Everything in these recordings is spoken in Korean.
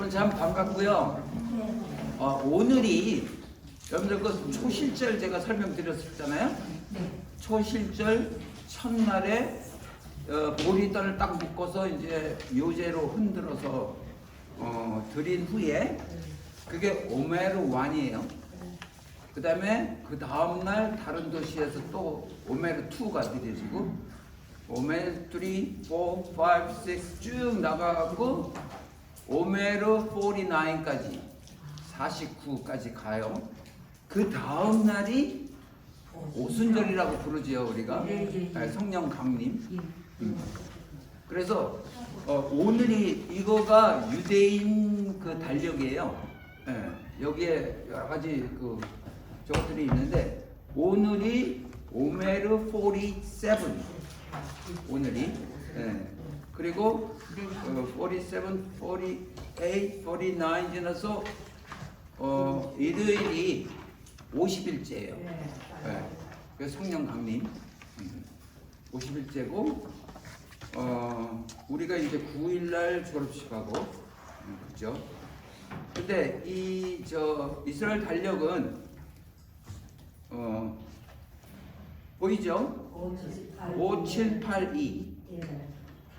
여러분 참 반갑고요. 오늘이 여러분들 그 초실절 제가 설명드렸었잖아요. 초실절 첫날에 보리단을 딱 묶어서 이제 요제로 흔들어서 드린 후에 그게 오메르 1이에요. 그 다음에 그 다음날 다른 도시에서 또 오메르 2가 드려지고 오메르 3, 4, 5, 6 쭉 나가갖고 오메르 49까지 49까지 가요. 그 다음 날이 오순절이라고 부르지요 우리가. 성령 강림. 그래서 오늘이 이거가 유대인 그 달력이에요. 여기에 여러 가지 그 저것들이 있는데 오늘이 오메르 47 오늘이. 그리고 47, 48, 49 지나서 일요일이 50일째예요. 그래서 성령 강림 50일째고 우리가 이제 9일날 졸업식하고 그죠? 근데 이 이스라엘 달력은 보이죠? 5782.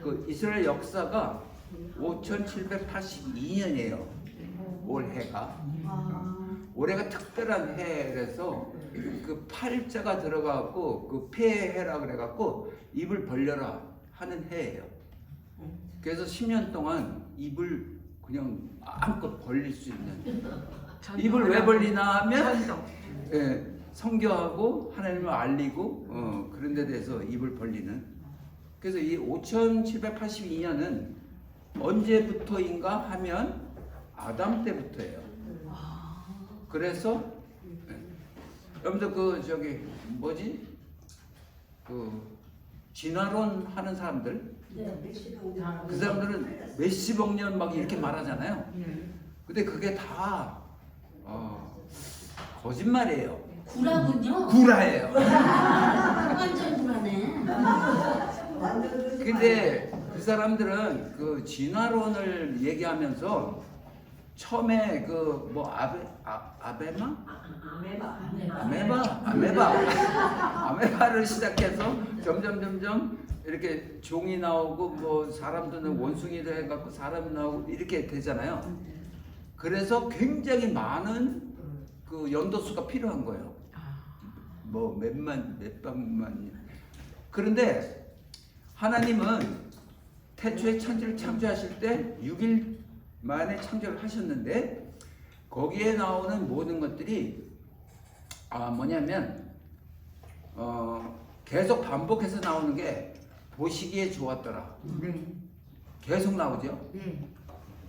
그 이스라엘 역사가 5782년이에요. 올해가. 올해가 특별한 해라서 그 팔자가 들어가고 그 폐해라 그래갖고 입을 벌려라 하는 해예요. 그래서 10년 동안 입을 그냥 마음껏 벌릴 수 있는. 입을 왜 벌리나 하면 성교하고 하나님을 알리고 그런 데 대해서 입을 벌리는. 그래서 이 5782년은 언제부터인가 하면 아담 때부터예요. 그래서 여러분들 그 저기 뭐지? 그 진화론 하는 사람들, 그 사람들은 몇십억 년 막 이렇게 말하잖아요. 근데 그게 다 거짓말이에요. 구라군요. 구라예요. 완전 구라네. 근데 그 사람들은 그 진화론을 얘기하면서 처음에 그 뭐 아메바를 시작해서 점점 이렇게 종이 나오고 뭐 사람들은 원숭이도 해갖고 사람이 나오고 이렇게 되잖아요. 그래서 굉장히 많은 그 연도수가 필요한 거예요. 뭐 몇백만. 그런데 하나님은 태초에 천지를 창조하실 때 6일 만에 창조를 하셨는데 거기에 나오는 모든 것들이 뭐냐면 계속 반복해서 나오는 게 보시기에 좋았더라. 계속 나오죠.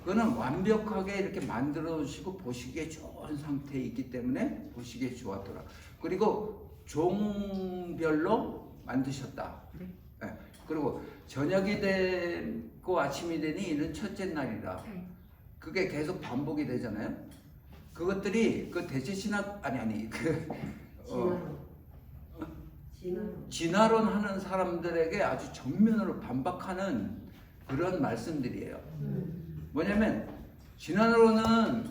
그거는 완벽하게 이렇게 만들어 주시고 보시기에 좋은 상태에 있기 때문에 보시기에 좋았더라. 그리고 종별로 만드셨다. 그리고 저녁이 되고 아침이 되니 이는 첫째 날이라. 그게 계속 반복이 되잖아요. 그것들이 그 대체 신학 진화론 하는 사람들에게 아주 정면으로 반박하는 그런 말씀들이에요. 뭐냐면 진화론은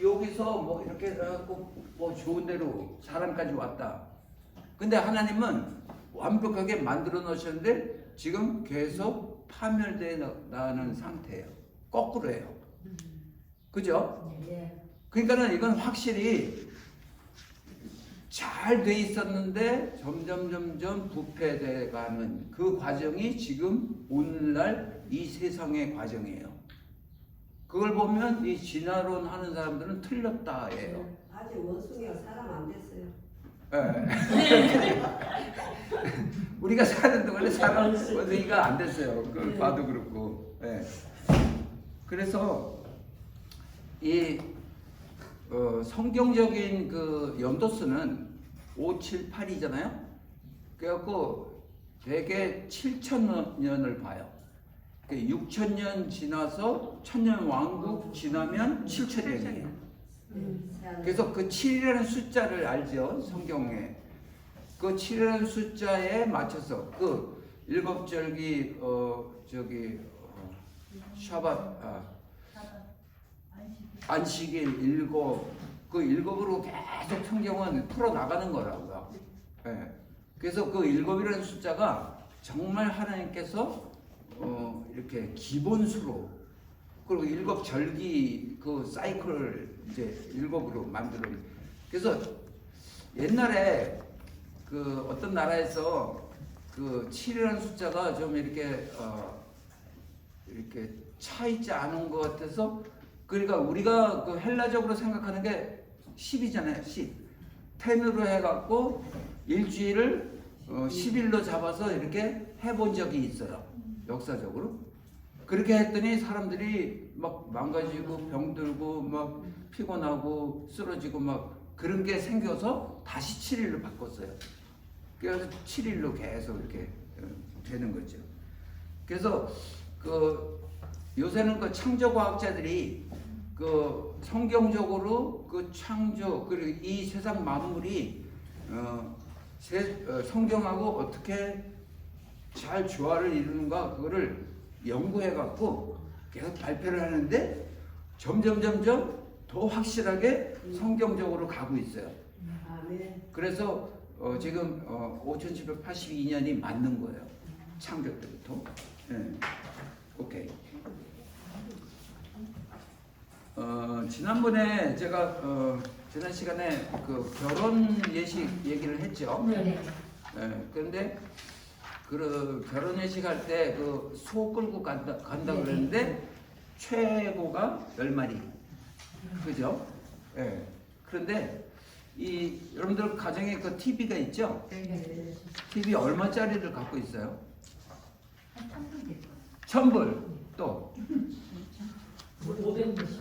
여기서 뭐 이렇게 해갖고 뭐 좋은 데로 사람까지 왔다. 근데 하나님은 완벽하게 만들어 놓으셨는데 지금 계속 파멸되어 나가는 상태예요. 거꾸로예요. 그죠? 그러니까는 이건 확실히 잘 돼 있었는데 점점 부패돼 가는 그 과정이 지금 오늘날 이 세상의 과정이에요. 그걸 보면 이 진화론 하는 사람들은 틀렸다예요. 아직 원숭이가 사람 안 됐어요. 우리가 사는 동안에 사람 원숭이가 안 됐어요. 그걸 봐도 그렇고. 그래서 이 성경적인 그 연도수는 578이잖아요. 그래갖고 대개 7,000년을 봐요. 6,000년 지나서 천년 왕국 지나면 7,000년이에요. 그래서 그 7이라는 숫자를 알죠? 성경에. 그 7이라는 숫자에 맞춰서 그 일곱절기 샤밧 안식일, 일곱, 그 일곱으로 계속 성경은 풀어 나가는 거라고요. 예. 그래서 그 일곱이라는 숫자가 정말 하나님께서 이렇게 기본수로 그리고 일곱 절기 그 사이클을 이제 일곱으로 만드는. 그래서 옛날에 그 어떤 나라에서 그 7이라는 숫자가 좀 이렇게 이렇게 차 있지 않은 것 같아서, 그러니까 우리가 그 헬라적으로 생각하는 게 10이잖아요. 10. 10으로 해갖고 일주일을 10일로 잡아서 이렇게 해본 적이 있어요. 역사적으로. 그렇게 했더니 사람들이 막 망가지고 병들고 막 피곤하고 쓰러지고 막 그런 게 생겨서 다시 7일로 바꿨어요. 그래서 7일로 계속 이렇게 되는 거죠. 그래서 그 요새는 그 창조과학자들이 그 성경적으로 그 창조 그리고 이 세상 만물이 성경하고 어떻게 잘 조화를 이루는가 그거를 연구해 갖고 계속 발표를 하는데 점점 더 확실하게 성경적으로 가고 있어요. 그래서 지금 5782년이 맞는 거예요. 창조 때부터. 네. 오케이. 지난번에 제가 지난 시간에 그 결혼 예식 얘기를 했죠. 네. 그런데 그 결혼 예식 할 때 그 소 끌고 간다 그랬는데 최고가 10마리. 그죠? 예. 그런데 이 여러분들 가정에 그 TV가 있죠? TV 얼마짜리를 갖고 있어요? 1000불. 또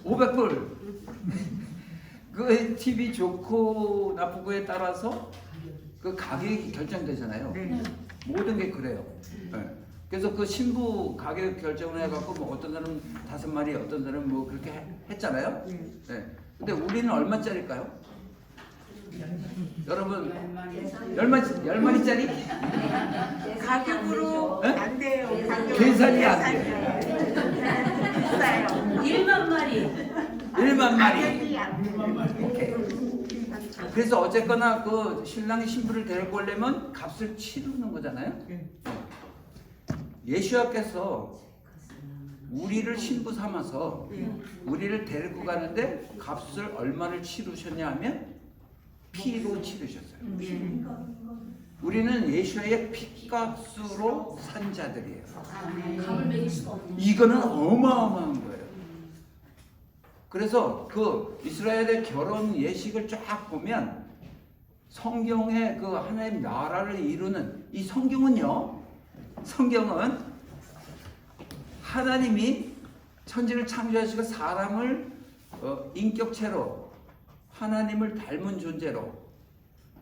500불. 그 TV 좋고 나쁘고에 따라서 그 가격이 결정되잖아요. 모든 게 그래요. 네. 그래서 그 신부 가격 결정을 해갖고 뭐 어떤 사람은 5마리, 어떤 사람은 뭐 그렇게 했잖아요. 네. 근데 우리는 얼마짜리일까요? 여러분 10마리짜리? 가격으로 네? 안 돼요. 계산이 안 돼요. 비싸요. 1만 마리. 1만 마리. 가격이 안 돼요. 오케이. 그래서 어쨌거나 그 신랑이 신부를 데리고 오려면 값을 치르는 거잖아요. 예수님께서 우리를 신부 삼아서 우리를 데리고 가는데 값을 얼마를 치르셨냐 하면 피로 치르셨어요. 우리는 예수의 피값으로 산 자들이에요. 값을 매길 수가 없네. 이거는 어마어마한 거예요. 그래서 그 이스라엘의 결혼 예식을 쫙 보면 성경의 그 하나님 나라를 이루는 이 성경은 하나님이 천지를 창조하시고 사람을 인격체로 하나님을 닮은 존재로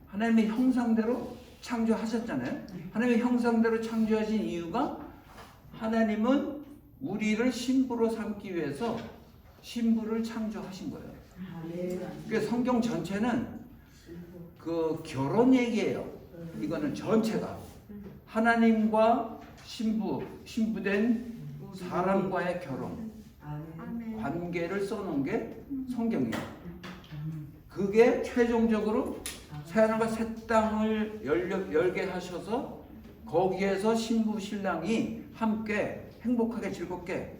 하나님의 형상대로 창조하셨잖아요. 하나님의 형상대로 창조하신 이유가 하나님은 우리를 신부로 삼기 위해서 신부를 창조하신 거예요. 그러니까 성경 전체는 그 결혼 얘기예요. 이거는 전체가 하나님과 신부된 사람과의 결혼 관계를 써놓은 게 성경이에요. 그게 최종적으로 새하늘과 새 땅을 열게 하셔서 거기에서 신부 신랑이 함께 행복하게 즐겁게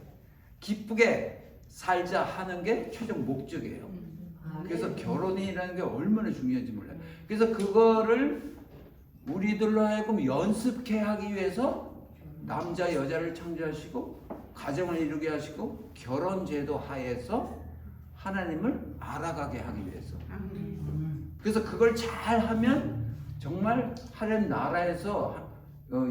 기쁘게 살자 하는 게 최종 목적이에요. 그래서 결혼이라는 게 얼마나 중요한지 몰라요. 그래서 그거를 우리들로 하여금 연습케 하기 위해서 남자 여자를 창조하시고 가정을 이루게 하시고 결혼 제도 하에서 하나님을 알아가게 하기 위해서. 그래서 그걸 잘 하면 정말 하나님 나라에서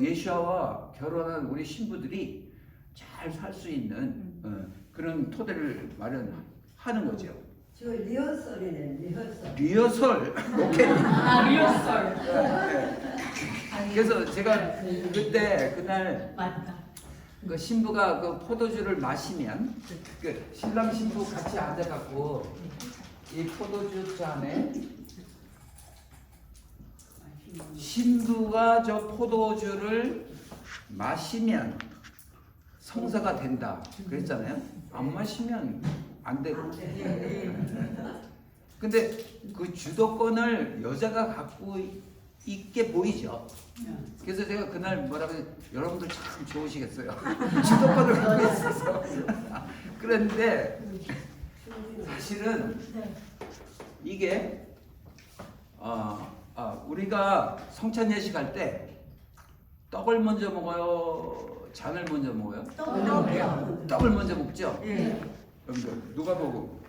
예수와 결혼한 우리 신부들이 잘 살 수 있는 그런 토대를 마련하는 거죠. 저 리허설이네, 리허설. 리허설. 오케이. 리허설. 그래서 제가 그때 그날 맞다. 그 신부가 그 포도주를 마시면 그 신랑 신부 같이 앉아갖고 이 포도주 잔에 신부가 저 포도주를 마시면 성사가 된다 그랬잖아요. 안 마시면 안 되고. 네. 근데 그 주도권을 여자가 갖고 있게 보이죠. 그래서 제가 그날 뭐라고 해서 여러분들 참 좋으시겠어요. 주도권을 갖고 있어서. 그런데 사실은 이게 우리가 성찬 예식할 때 떡을 먼저 먹어요, 잔을 먼저 먹어요? 떡이요. 떡을 먼저 먹죠. 네. 여러분들 누가 보고?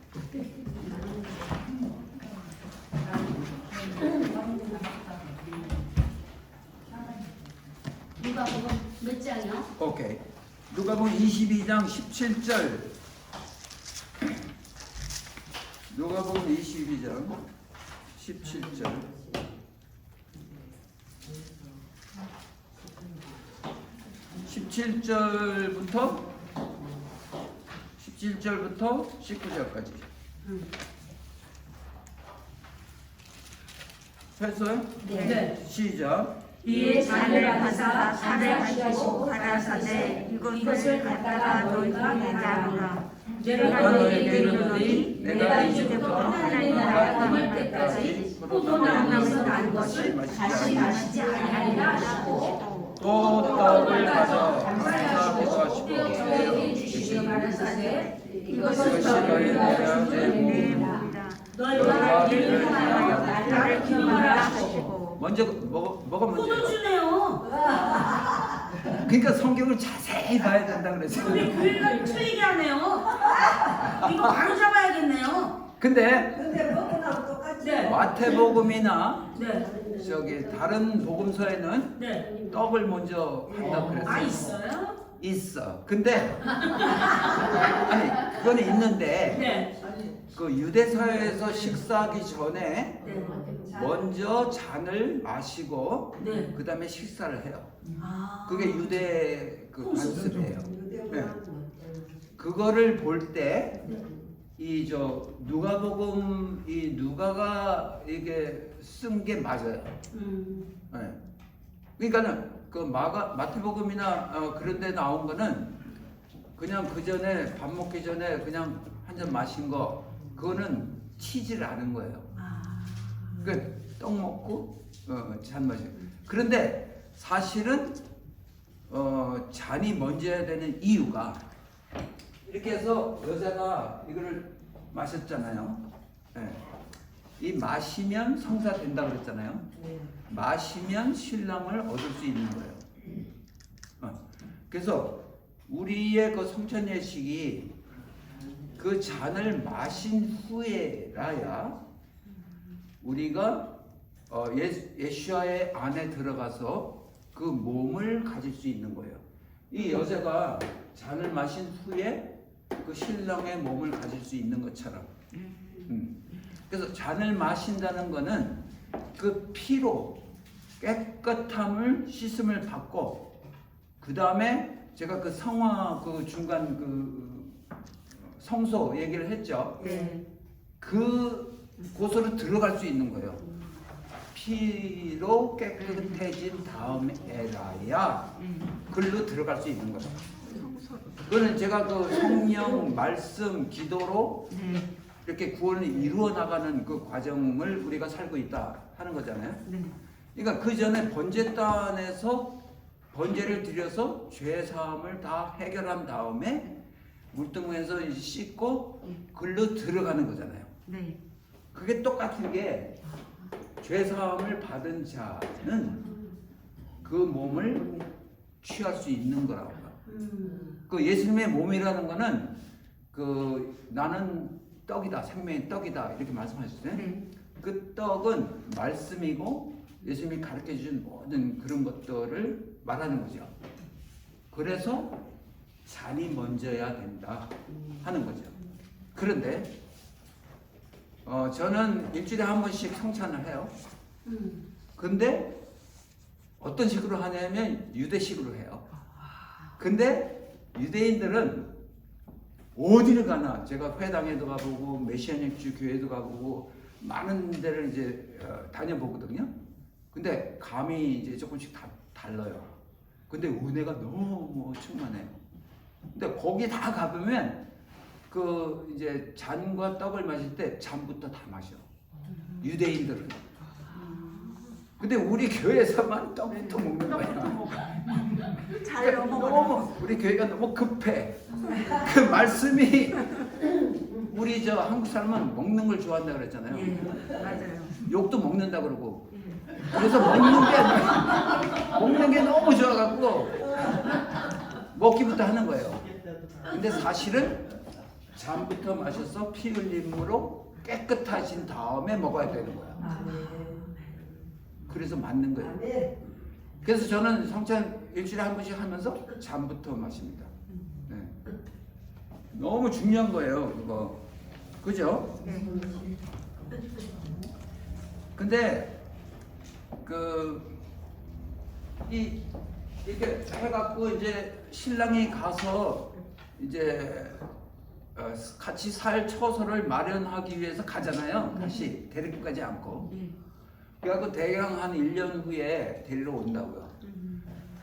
누가 보고 몇 장이요? 오케이. 누가복음 22장 17절. 누가복음 22장 17절. 17절부터 19절까지. 했어요? 네. 시작. 이에 잔을 받아 받아 찬양하시고 가라사대 이것을 갖다가 너희가 내자노라. 내가 너희에게 이르노니 내가 이제부터 하나님 나라 임할 때까지 포도나무에서 난 것을 다시 마시지 아니하리라 하시고 또 떡을 가져 감사하기도 하시고 저에게 주시며 가라사대 이것을 이것을 너희에게 너희가 내 주는 몸이라. 너희가 이를 하여 나를 기념하라 하시고 먼저 뭐가 먼저예요? 포도주네요. 그러니까 성경을 자세히 봐야 된다 그랬어요. 우리 교회가 틀리게 하네요. 이거 바로 잡아야겠네요. 근데 근데 먹으나 똑같이. 네. 마태복음이나 네. 저기 다른 복음서에는 네. 떡을 먼저 한다 그랬어요. 아 있어요? 있어. 근데 아니 그거는 있는데 네. 그 유대 사회에서 식사하기 전에 네. 먼저 잔을 마시고 네. 그 다음에 식사를 해요. 아. 그게 유대 그 관습이에요. 네. 유대만 그거를 볼 때 이 저 누가복음 이 누가가 이게 쓴 게 맞아요. 네. 그러니까는 그 마태복음이나 그런 데 나온 거는 그냥 그 전에 밥 먹기 전에 그냥 한 잔 마신 거 그거는 치질 않은 거예요. 그 떡 먹고 잔 마시고. 그런데 사실은 잔이 먼저야 되는 이유가 이렇게 해서 여자가 이거를 마셨잖아요. 네. 이 마시면 성사 된다 그랬잖아요. 마시면 신랑을 얻을 수 있는 거예요. 그래서 우리의 그 성찬 예식이 그 잔을 마신 후에라야 우리가 예수와의 안에 들어가서 그 몸을 가질 수 있는 거예요. 이 여자가 잔을 마신 후에 그 신랑의 몸을 가질 수 있는 것처럼. 그래서 잔을 마신다는 거는 그 피로 깨끗함을 씻음을 받고 그 다음에 제가 그 성화 그 중간 그 성소 얘기를 했죠. 네. 그 곳으로 들어갈 수 있는 거예요. 피로 깨끗해진 다음에라야 글로 들어갈 수 있는 거예요. 그거는 제가 그 성령 말씀 기도로 이렇게 구원을 이루어 나가는 그 과정을 우리가 살고 있다 하는 거잖아요. 그러니까 그 전에 번제단에서 번제를 드려서 죄 사함을 다 해결한 다음에 물등에서 씻고 글로 들어가는 거잖아요. 그게 똑같은 게 죄 사함을 받은 자는 그 몸을 취할 수 있는 거라고요. 그 예수님의 몸이라는 거는 그 나는 떡이다, 생명의 떡이다 이렇게 말씀하셨어요. 그 떡은 말씀이고 예수님이 가르쳐 주신 모든 그런 것들을 말하는 거죠. 그래서 잔이 먼저야 된다 하는 거죠. 그런데 저는 일주일에 한 번씩 성찬을 해요. 근데 어떤 식으로 하냐면 유대식으로 해요. 근데 유대인들은 어디를 가나 제가 회당에도 가보고 메시아닉주 교회도 가보고 많은 데를 이제 다녀보거든요. 근데 감이 이제 조금씩 다 달라요. 근데 은혜가 너무 충만해요. 근데 거기 다 가보면 그 이제 잔과 떡을 마실 때 잔부터 다 마셔. 유대인들은. 근데 우리 교회에서만 떡부터 먹는 거야. 잘 넘어가. 너무 우리 교회가 너무 급해. 그 말씀이 우리 저 한국 사람은 먹는 걸 좋아한다 그랬잖아요. 예, 맞아요. 욕도 먹는다 그러고. 그래서 먹는 게 너무 좋아갖고 먹기부터 하는 거예요. 근데 사실은 잠부터 마셔서 피 흘림으로 깨끗하신 다음에 먹어야 되는 거야. 그래서 맞는 거예요. 그래서 저는 성찬 일주일에 한 번씩 하면서 잠부터 마십니다. 네. 너무 중요한 거예요, 이거. 그죠? 근데 이렇게 해갖고 이제 신랑이 가서 이제 같이 살 처소를 마련하기 위해서 가잖아요. 다시 데리고 가지 않고. 그래갖고 대강 한 1년 후에 데리러 온다고요.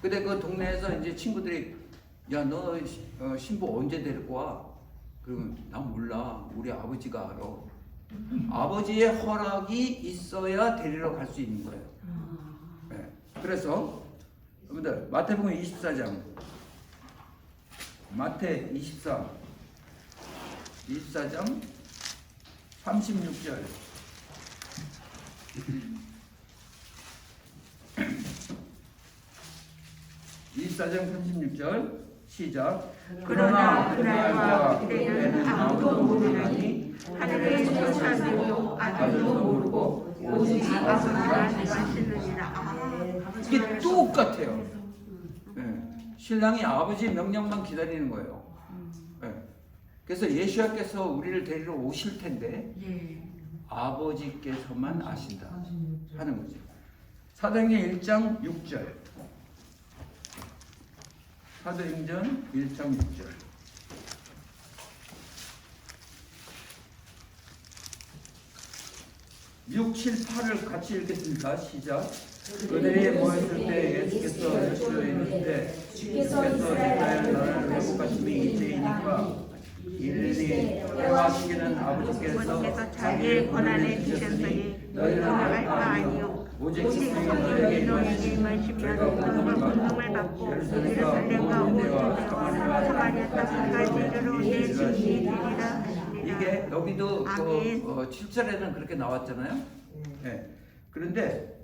근데 그 동네에서 이제 친구들이 야, 너 신부 언제 데리고 와? 그러면 난 몰라. 우리 아버지가 알아. 아버지의 허락이 있어야 데리러 갈 수 있는 거예요. 네. 그래서 여러분들 마태복음 24장 마태 24장 36절 24장 36절 시작. 그러나 그날과 그때는 아무도 모르나니 하늘에 천사들도 아들도 모르고 오직 아버지만 아시느니라. 이게 똑같아요. 네. 신랑이 아버지 명령만 기다리는 거예요. 네. 그래서 예수님께서 우리를 데리러 오실 텐데 아버지께서만 아신다 하는 거죠. 사도행전 1장 6절. 사도행전 1장 6절. 6, 7, 8을 같이 읽겠습니다. 시작. 그들이 모였을 때 예수께서 여쭈어 이르시되 주께서 이스라엘 나라를 회복하심이 이때이니까 이르니 때와 시기는 아버지께서 자기의 권한에 주셨으니 너희는 알 바 아니요 오직 오직 성령이 성령이 너희에게 너희에게 임하시면 너희는 권능을 받고 예루살렘과 온 유대와 사마리아 땅까지 이르러 내 증인이 되리라. 이게 여기도 아멘. 7절에는 그렇게 나왔잖아요. 네. 그런데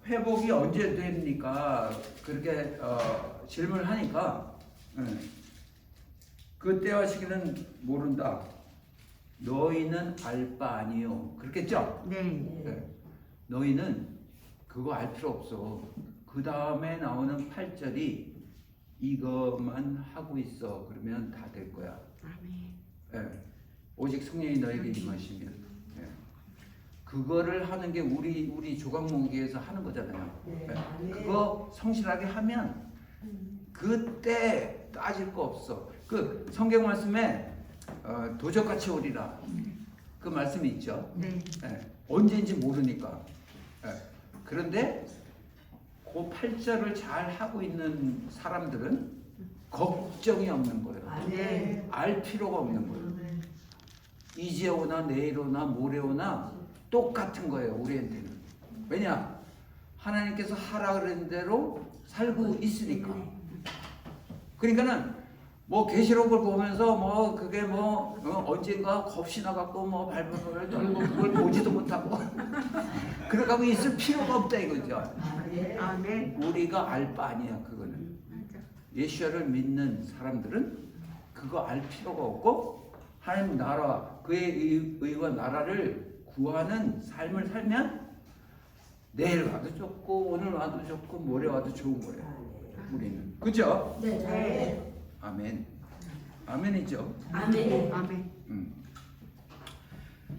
회복이 언제 됩니까? 그렇게 질문을 하니까 그때와 시기는 모른다. 너희는 알 바 아니요. 그렇겠죠? 네. 너희는 그거 알 필요 없어. 그 다음에 나오는 8절이 이것만 하고 있어. 그러면 다 될 거야. 네. 오직 성령이 너에게 임하시면. 네. 그거를 하는 게 우리 조각목에서 하는 거잖아요. 네. 그거 성실하게 하면 그때 따질 거 없어. 그 성경 말씀에 도적같이 오리라 그 말씀이 있죠. 네. 언제인지 모르니까. 그런데 그 8절을 잘 하고 있는 사람들은 걱정이 없는 거예요. 알 필요가 없는 거예요. 이제 오나 내일 오나 모레 오나 똑같은 거예요. 우리한테는. 왜냐? 하나님께서 하라 그런 대로 살고 있으니까. 그러니까는 뭐 계시록을 보면서 뭐 그게 뭐 언젠가 겁시나 갖고 뭐 발버둥을 떨고 그걸 보지도 못하고 그러고 있을 필요가 없다 이거죠. 우리가 알 바 아니야 그거는. 예수를 믿는 사람들은 그거 알 필요가 없고 하나님 나라 그의 의와 나라를 구하는 삶을 살면 내일 와도 좋고 오늘 와도 좋고 모레 와도 좋은 거예요. 우리는 그죠? 네. 아멘. 아멘이죠. 아멘.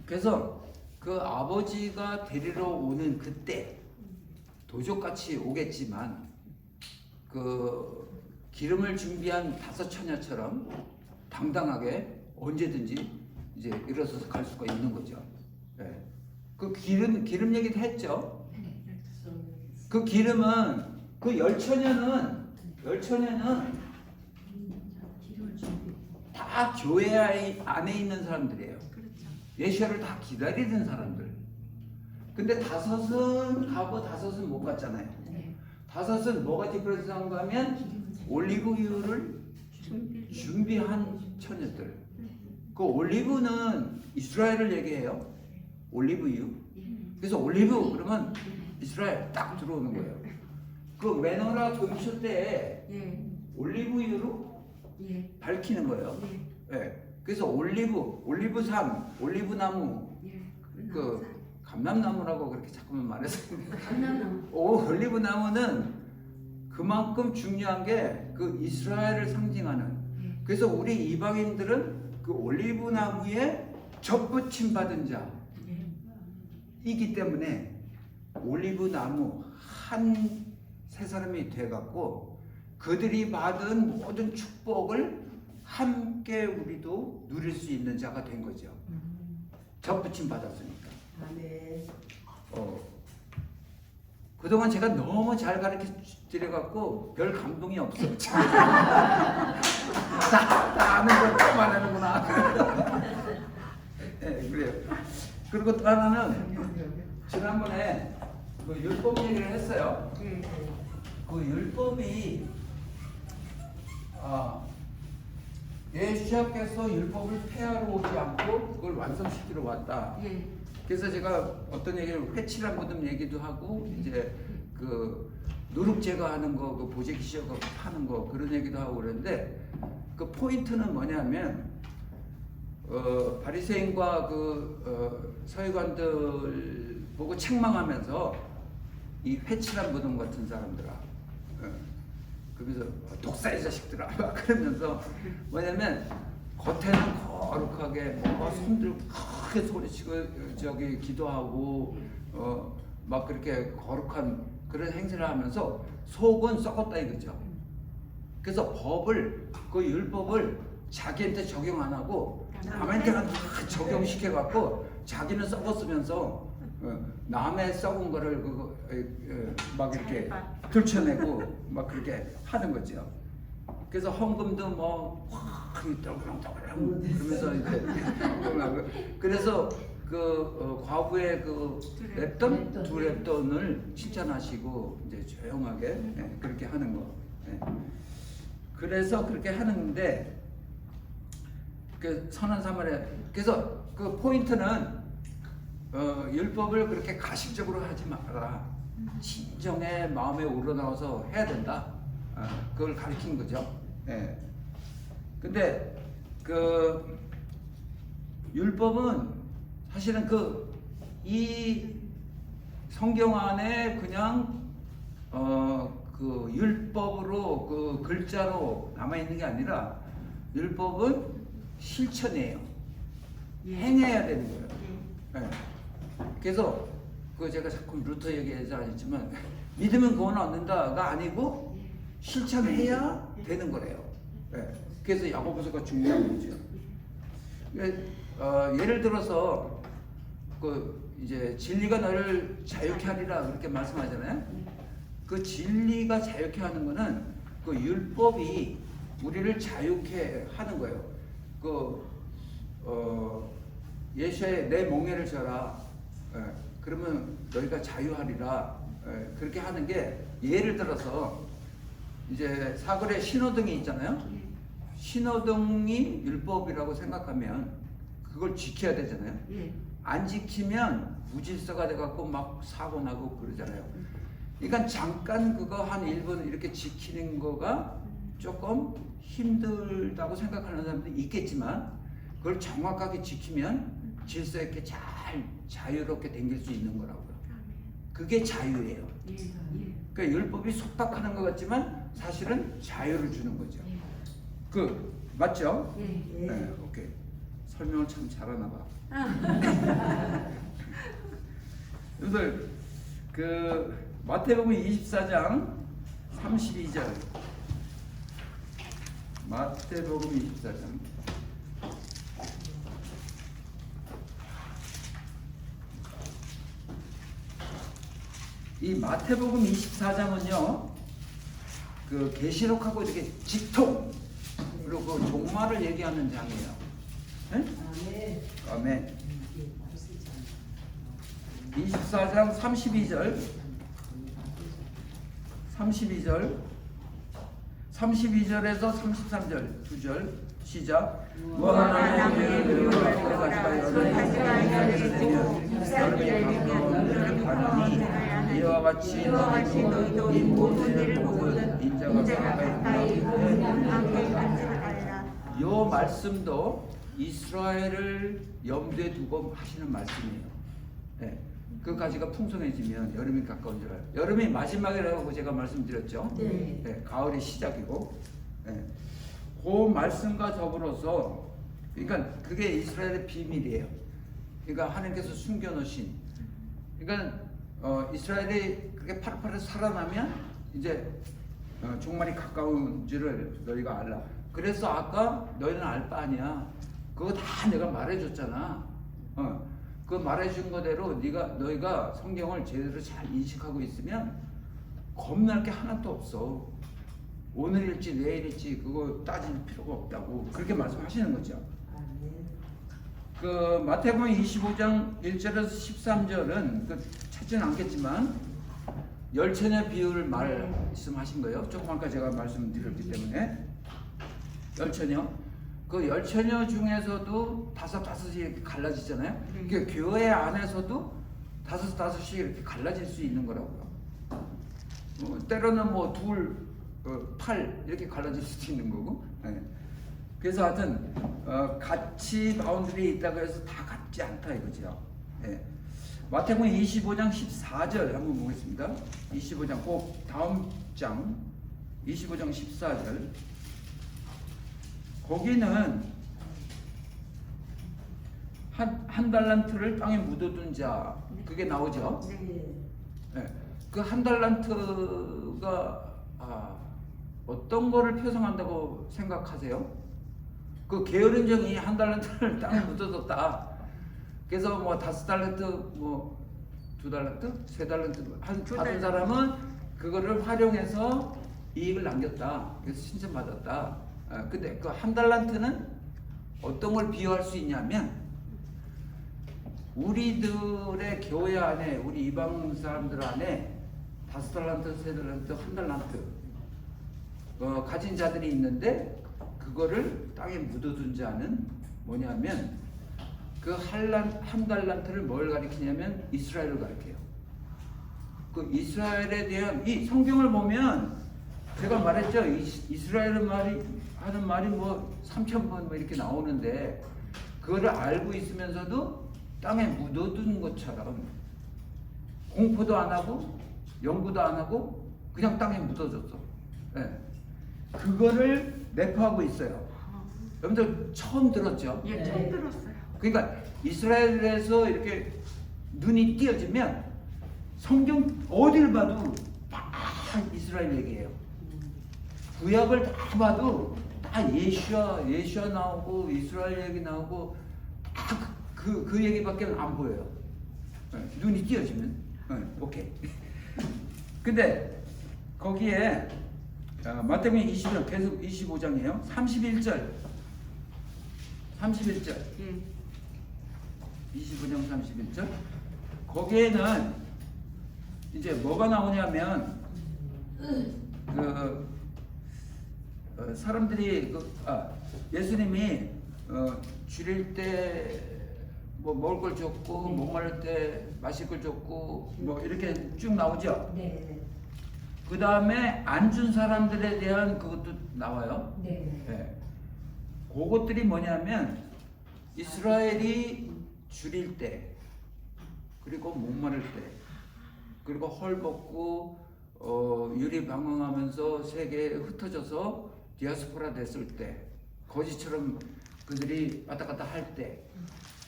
그래서 그 아버지가 데리러 오는 그때 도적같이 오겠지만 그 기름을 준비한 다섯 처녀처럼 당당하게 언제든지 이제 일어서서 갈 수가 있는 거죠. 네. 그 기름 얘기도 했죠. 그 기름은 그 10처녀는 다 다 교회 안에 있는 사람들이에요. 예수를 다 기다리는 사람들. 근데 다섯은 가고 다섯은 못 갔잖아요. 다섯은 뭐가 디프레스한가 하면 올리브유를 준비한 처녀들. 그 올리브는 이스라엘을 얘기해요. 올리브유. 그래서 올리브 그러면 이스라엘 딱 들어오는 거예요. 그 메노라 금쇼 때 올리브유로 밝히는 거예요. 예. 그래서 올리브산, 올리브나무, 그 감람나무라고 그렇게 자꾸만 말해서 올리브나무는 그만큼 중요한 게 그 이스라엘을 상징하는. 그래서 우리 이방인들은 그 올리브나무에 접붙임 받은 자이기 때문에 올리브나무 한 세 사람이 돼갖고 그들이 받은 모든 축복을 함께 우리도 누릴 수 있는 자가 된 거죠. 접붙임 받았으니까. 그동안 제가 너무 잘 가르쳐 드려갖고 별 감동이 없어. 나 아는 걸 또 말하는구나. 네, 그래요. 그리고 또 하나는 지난번에 그 율법 얘기를 했어요. 그 율법이 예수께서 율법을 폐하러 오지 않고 그걸 완성시키러 왔다. 그래서 제가 어떤 얘기를 회칠한 모든 얘기도 하고 이제 그 누룩 제거하는 거, 그 보재기 씌워서 파는 거 그런 얘기도 하고 그러는데 그 포인트는 뭐냐면 바리새인과 그 서기관들 보고 책망하면서 이 회칠한 무덤 같은 사람들아, 그러면서 독사의 자식들아 막 그러면서 뭐냐면 겉에는 거룩하게 뭐 손들고 크게 소리치고 저기 기도하고 막 그렇게 거룩한 그런 행세를 하면서 속은 썩었다 이거죠. 그래서 법을 그 율법을 자기한테 적용 안 하고 남한테만 다 적용시켜 갖고 자기는 썩었으면서 남의 썩은 거를 막 이렇게 들춰내고 막 그렇게 하는 거죠. 그래서 헌금도 뭐 떠글렁떠글렁 그러면서 이제 그래서 그 과부의 그 랩돈 두 랩돈을 칭찬하시고 이제 조용하게 그렇게 하는 거. 그래서 그렇게 하는데 그 선한 사마리아. 그래서 그 포인트는 율법을 그렇게 가식적으로 하지 마라. 진정의 마음에 우러나와서 해야 된다. 그걸 가르친 거죠. 예. 근데 그 율법은 사실은 이 성경 안에 그냥 그 율법으로 그 글자로 남아 있는 게 아니라 율법은 실천이에요. 행해야 되는 거예요. 예. 그래서 그 제가 자꾸 루터 얘기해서 하지만 믿으면 구원 얻는다가 아니고 실천해야 되는 거래요. 예. 그래서 야고보서가 중요한 거죠. 예를 들어서 그 이제 진리가 너를 자유케 하리라 그렇게 말씀하잖아요. 그 진리가 자유케 하는 거는 그 율법이 우리를 자유케 하는 거예요. 예수의 내 멍에를 져라. 그러면 너희가 자유하리라. 그렇게 하는 게 예를 들어서 이제 사거리에 신호등이 있잖아요. 신호등이 율법이라고 생각하면 그걸 지켜야 되잖아요. 안 지키면 무질서가 돼갖고 막 사고 나고 그러잖아요. 그러니까 잠깐 그거 한 1분 이렇게 지키는 거가 조금 힘들다고 생각하는 사람도 있겠지만 그걸 정확하게 지키면 질서 있게 잘 자유롭게 댕길 수 있는 거라고요. 그게 자유예요. 그러니까 율법이 속박하는 것 같지만 사실은 자유를 주는 거죠. 맞죠? 네, 오케이. 설명을 참 잘하나 봐. 여러분들 그 마태복음 24장 32절. 마태복음 24장. 이 마태복음 24장은요, 그 계시록하고 이렇게 직통 그리고 그 종말을 얘기하는 장이에요. 네? 아멘. 24장 32절 32절에서 33절 2절 시작. 무화과 나무의 그리워할 때 가지가 여름에 가까운 반이 이와 같이 너희도 이 모든 일을 보거든 인자가 가까이 이 말씀도 이스라엘을 염두에 두고 하시는 말씀이에요. 네. 그 가지가 풍성해지면 여름이 가까운 줄 알아요. 여름이 마지막이라고 제가 말씀드렸죠. 네. 네, 가을이 시작이고, 네. 그 말씀과 더불어서, 그러니까 그게 이스라엘의 비밀이에요. 그러니까 하나님께서 숨겨놓으신, 그러니까 이스라엘이 그렇게 파릇파릇 살아나면 이제 종말이 가까운 줄을 너희가 알라. 그래서 아까 너희는 알 바 아니야. 그거 다 내가 말해줬잖아. 그 말해준 거대로 너희가 성경을 제대로 잘 인식하고 있으면 겁날 게 하나도 없어. 오늘일지 내일일지 그거 따질 필요가 없다고 그렇게 말씀하시는 거죠. 그 마태복음 25장 1절에서 13절은 그 찾지는 않겠지만 열처녀 비유를 말씀하신 거예요. 조금 아까 제가 말씀드렸기 때문에 열처녀. 그 열처녀 중에서도 다섯이 이렇게 갈라지잖아요. 그러니까 교회 안에서도 다섯이 이렇게 갈라질 수 있는 거라고요. 때로는 뭐 둘, 8 이렇게 갈라질 수도 있는 거고. 네. 그래서 하여튼 같이 바운드리에 있다고 해서 다 같지 않다 이거죠. 네. 마태복음 25장 14절 한번 보겠습니다. 25장 꼭 다음 장 25장 14절. 거기는 한 달란트를 땅에 묻어둔 자 그게 나오죠. 네. 그 한 달란트가 어떤 거를 표상한다고 생각하세요? 그 게으른 정이 한 달란트를 땅에 묻어뒀다. 그래서 뭐 5달란트, 뭐 2달란트, 3달란트 받은 사람은 그거를 활용해서 이익을 남겼다. 그래서 칭찬받았다. 근데 그 한 달란트는 어떤 걸 비유할 수 있냐면 우리들의 교회 안에 우리 이방 사람들 안에 5달란트, 3달란트, 1달란트 가진 자들이 있는데 그거를 땅에 묻어둔 자는 뭐냐면 그 한 달란트를 뭘 가리키냐면 이스라엘을 가리켜요. 그 이스라엘에 대한 이 성경을 보면 제가 말했죠. 이스라엘은 하는 말이 뭐 3,000번 뭐 이렇게 나오는데 그거를 알고 있으면서도 땅에 묻어둔 것처럼 공포도 안 하고 연구도 안 하고 그냥 땅에 묻어졌어. 네. 그거를 내포하고 있어요. 여러분들 처음 들었죠? 예, 처음 들었어요. 그러니까 이스라엘에서 이렇게 눈이 띄어지면 성경 어딜 봐도 다 이스라엘 얘기예요. 구약을 다 봐도 다 예수야 나오고 이스라엘 얘기 나오고 다 그 얘기밖에 안 보여요. 네, 눈이 띄어지면. 네, 오케이. 근데 거기에 마태복음 20장 계속 25장이에요. 31절. 예. 25장 31절. 거기에는 이제 뭐가 나오냐면 사람들이 예수님이 줄일 때 뭐 먹을 걸 줬고 목마를 때 마실 걸 줬고 뭐 이렇게 쭉 나오죠. 네. 그 다음에 안 준 사람들에 대한 그것도 나와요. 네. 그것들이 뭐냐면 이스라엘이 줄일 때 그리고 목마를 때 그리고 헐벗고 유리방황하면서 세계에 흩어져서 디아스포라 됐을 때 거지처럼 그들이 왔다 갔다 할 때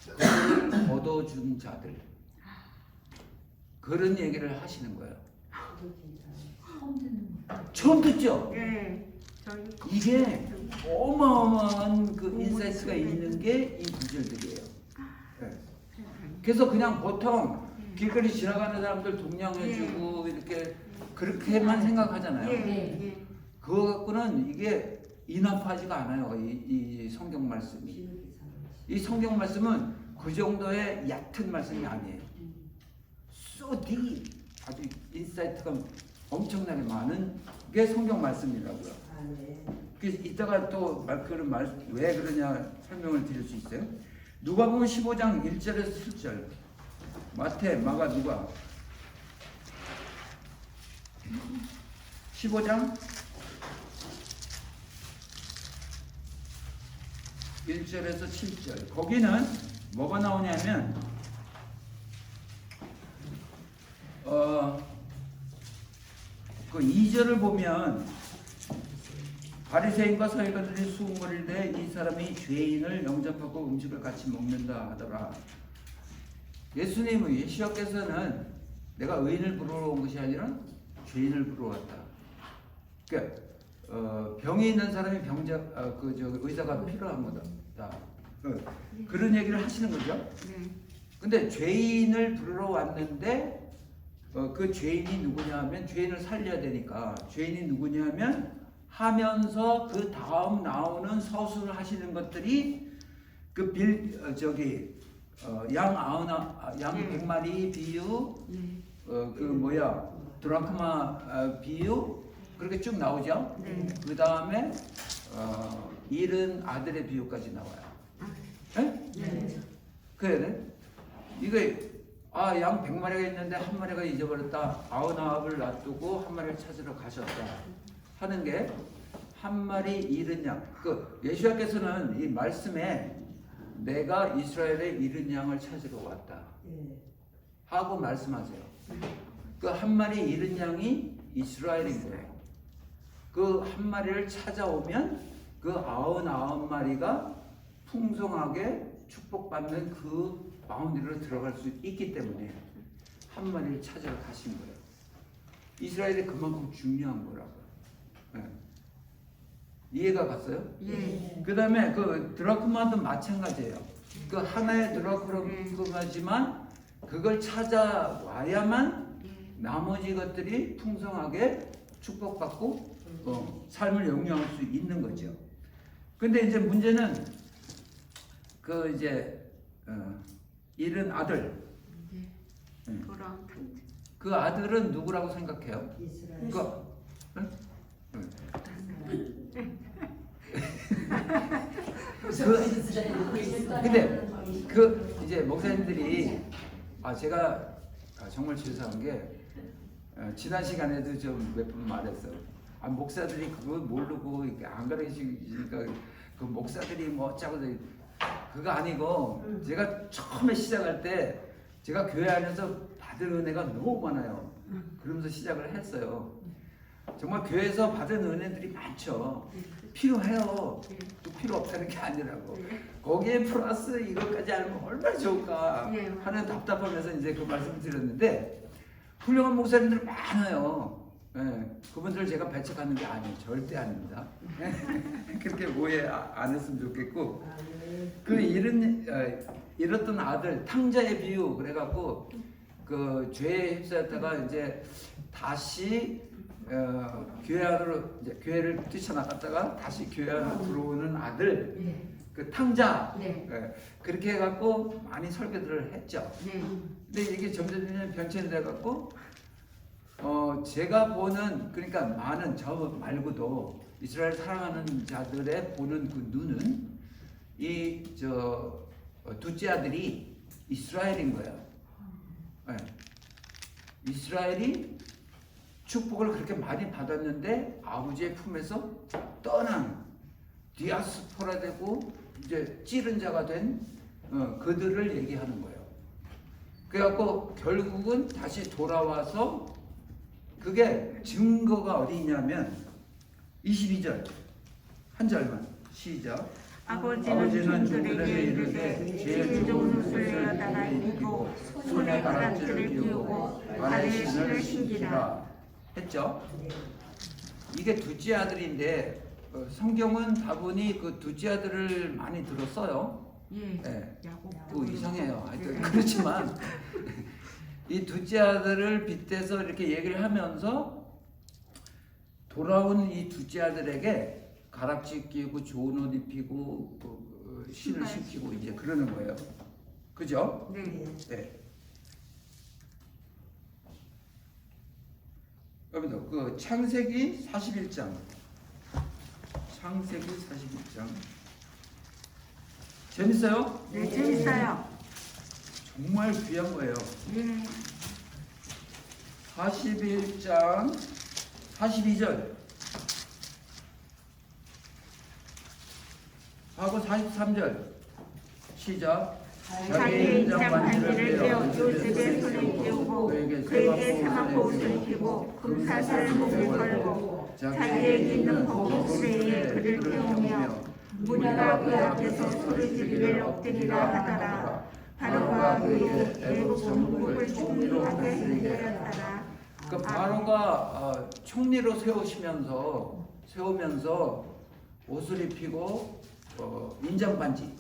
그들을 얻어준 자들 그런 얘기를 하시는 거예요. 처음 듣죠? 예. 저희 이게 어마어마한 그 인사이트가 있는 게 이 구절들이에요. 네. 그래서 그냥 보통 길거리 지나가는 사람들 동냥해주고 이렇게 그렇게만 생각하잖아요. 예. 그거 갖고는 이게 인합하지가 않아요. 이 성경 말씀이. 이 성경 말씀은 그 정도의 얕은 말씀이 아니에요. So deep, 아주 인사이트가 엄청나게 많은 게 성경 말씀이라고요. 그래서 이따가 또 왜 그러냐 설명을 드릴 수 있어요. 누가복음 15장 1절에서 7절, 마태, 마가, 누가 15장 1절에서 7절, 거기는 뭐가 나오냐면 그 2절을 보면 바리새인과 서기관들이 수군거릴 때 이 사람이 죄인을 영접하고 음식을 같이 먹는다 하더라. 예수님은 예수께서는 내가 의인을 부르러 온 것이 아니라 죄인을 부르러 왔다. 그러니까 병이 있는 사람이 의사가 필요한 거다. 그런 얘기를 하시는 거죠. 근데 죄인을 부르러 왔는데 그 죄인이 누구냐 하면 죄인을 살려야 되니까 죄인이 누구냐 하면서 그 다음 나오는 서술을 하시는 것들이 그 양 100마리 비유, 드라크마 비유, 그렇게 쭉 나오죠. 그 다음에 잃은 아들의 비유까지 나와요. 네? 그래? 양 100마리가 있는데 한 마리가 잊어버렸다. 99을 놔두고 한 마리를 찾으러 가셨다 하는 게 한 마리 잃은 양. 예수께서는 이 말씀에 내가 이스라엘의 잃은 양을 찾으러 왔다 하고 말씀하세요. 그 한 마리 잃은 양이 이스라엘인 거예요. 그 한 마리를 찾아오면 그 99마리가 풍성하게 축복받는 그 바운드리로 들어갈 수 있기 때문에 한 마리를 찾아러 가신 거예요. 이스라엘이 그만큼 중요한 거라고요. 네. 이해가 갔어요? 예. 그 다음에 그 드라크마도 마찬가지예요. 그 하나의 드라크마지만 그걸 찾아와야만 나머지 것들이 풍성하게 축복받고 삶을 영위할 수 있는 거죠. 근데 이제 문제는 잃은 아들. 그 아들은 누구라고 생각해요? 이스라엘. 근데 이제 목사님들이 제가 정말 죄송한 게 지난 시간에도 좀 몇 번 말했어. 목사들이 그거 모르고 안 가르치니까 그 목사들이 뭐 어쩌고 그거 아니고 제가 처음에 시작할 때 제가 교회 안에서 받은 은혜가 너무 많아요. 그러면서 시작을 했어요. 정말 교회에서 받은 은혜들이 많죠. 필요해요. 또 필요 없다는 게 아니라고. 거기에 플러스 이것까지 알면 얼마나 좋을까 하는 답답하면서 이제 그 말씀을 드렸는데 훌륭한 목사님들 많아요. 그분들을 제가 배척하는 게 아니에요. 절대 아닙니다. 그렇게 오해 안 했으면 좋겠고 잃었던 아들 탕자의 비유 그래갖고 그 죄에 휩싸였다가 이제 다시 교회 안으로 이제 교회를 뛰쳐나갔다가 다시 교회 안으로 들어오는 아들 그 탕자 그렇게 해갖고 많이 설교들을 했죠. 근데 이게 점점 변천이 돼갖고 제가 보는 그러니까 많은 저 말고도 이스라엘 사랑하는 자들의 보는 그 눈은 둘째 아들이 이스라엘인 거예요. 이스라엘이 축복을 그렇게 많이 받았는데 아버지의 품에서 떠난 디아스포라 되고 이제 찌른 자가 된 그들을 얘기하는 거예요. 그래갖고 결국은 다시 돌아와서 그게 증거가 어디 있냐면 22절 한 절만 시작. 아버지는 종들에게 이르되 죄의 종을 내어다가 이기고 손에 가락지를 끼우고 발에 신을 신기라 했죠. 이게 둘째 아들인데 성경은 다분히 그 둘째 아들을 많이 들었어요. 또 이상해요. 하여튼 그렇지만 이 둘째 아들을 빗대서 이렇게 얘기를 하면서 돌아온 이 둘째 아들에게 가락지 끼고 좋은 옷 입히고 신을 신기고 이제 그러는 거예요. 그죠? 네. 네. 여러분들 그 창세기 41장. 창세기 41장. 재밌어요? 네, 재밌어요. 정말 귀한 거예요. 네. 41장 42절 하고 43절 시작. 자기의 인장 반지를 떼어 요셉의 손에 띄우고 그에게 사막고 옷을 입히고 금사슬을 목에 걸고 자기에게 있는 보복수레에 그를 태우며 무리가 그 앞에서 소리지기를 엎드리라 하더라. 바로가 그에게 애국 전국을 총리로 하게 하였더라. 그 바로가 총리로 세우면서 옷을 입히고 인장 반지,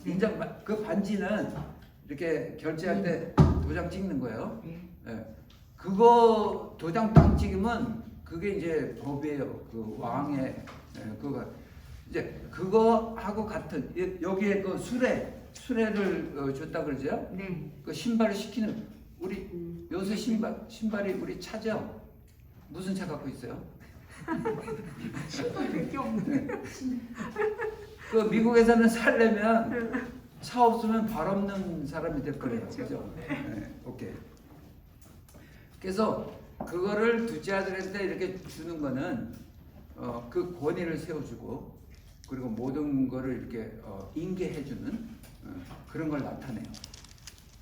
그 반지는 이렇게 결제할 때 도장 찍는 거예요. 예. 그거 도장 딱 찍으면 그게 이제 법이에요. 그 왕의 그거 이제 그거하고 같은 여기에 그 수레를 줬다 그러죠. 네. 그 신발을 시키는 우리 요새 신발이 우리 차죠. 무슨 차 갖고 있어요? 신발밖에 없네. 그 미국에서는 살려면 차 없으면 발 없는 사람이 될 거예요. 그죠? 네. 오케이. 그래서 그거를 둘째 아들한테 이렇게 주는 거는 그 권위를 세워주고 그리고 모든 거를 이렇게 인계해주는 그런 걸 나타내요.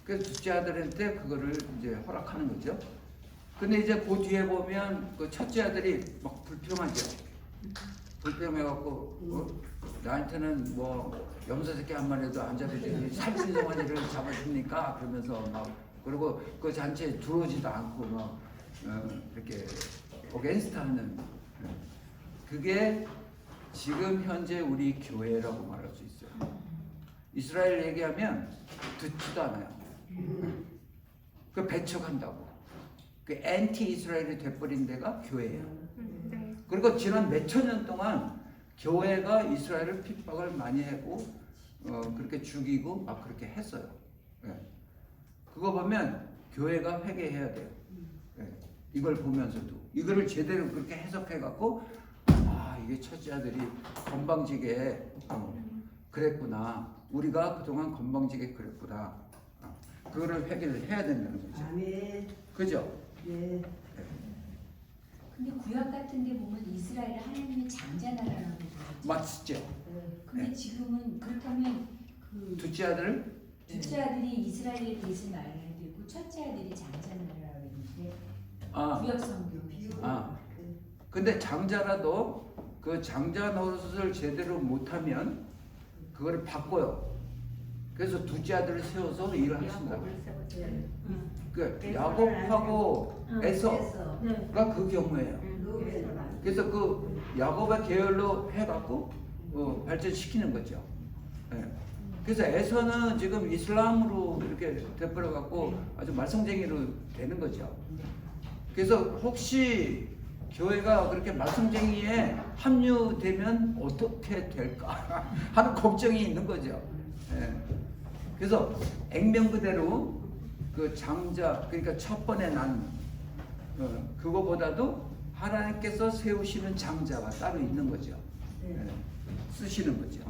그래서 둘째 아들한테 그거를 이제 허락하는 거죠. 근데 이제 그 뒤에 보면 그 첫째 아들이 막 불평하죠. 불평해갖고 나한테는 뭐 염소 새끼 한 마리도 안 잡아주니 살찐 송아지를 잡아줍니까? 그러면서 막 그리고 그 잔치에 들어오지도 않고 막 이렇게 어게인스트하는 그게 지금 현재 우리 교회라고 말할 수 있어요. 이스라엘 얘기하면 듣지도 않아요. 그 배척한다고. 그 엔티 이스라엘이 돼버린 데가 교회예요. 그리고 지난 몇천 년 동안 교회가 이스라엘을 핍박을 많이 하고 그렇게 죽이고 막 그렇게 했어요. 예. 그거 보면 교회가 회개해야 돼요. 예. 이걸 보면서도 이거를 제대로 그렇게 해석해 갖고 이게 첫째 아들이 건방지게 그랬구나. 우리가 그동안 건방지게 그랬구나. 그거를 회개를 해야 된다는 거죠. 아멘. 그죠? 네. 근데 구약 같은 데 보면 이스라엘을 하나님의 장자나라라고 그러죠. 맞죠? 근데 지금은 그렇다면 그 둘째 아들 둘째 아들이 이스라엘의 대신 나라도 있고 첫째 아들이 장자나라라고 했는데 구약 성경 근데 장자라도 그 장자 노릇을 제대로 못하면 그거를 바꿔요. 그래서 둘째 아들을 세워서 일을 하신다. 그 야곱하고 에서가 그 경우예요. 그래서 그 야곱의 계열로 해갖고 발전시키는 거죠. 예. 그래서 에서는 지금 이슬람으로 이렇게 돼버려갖고 아주 말썽쟁이로 되는 거죠. 그래서 혹시 교회가 그렇게 말썽쟁이에 합류되면 어떻게 될까 하는 걱정이 있는 거죠. 예. 그래서 액면 그대로 그 장자 그러니까 첫 번에 난 그거보다도 하나님께서 세우시는 장자가 따로 있는 거죠. 예. 쓰시는 거죠.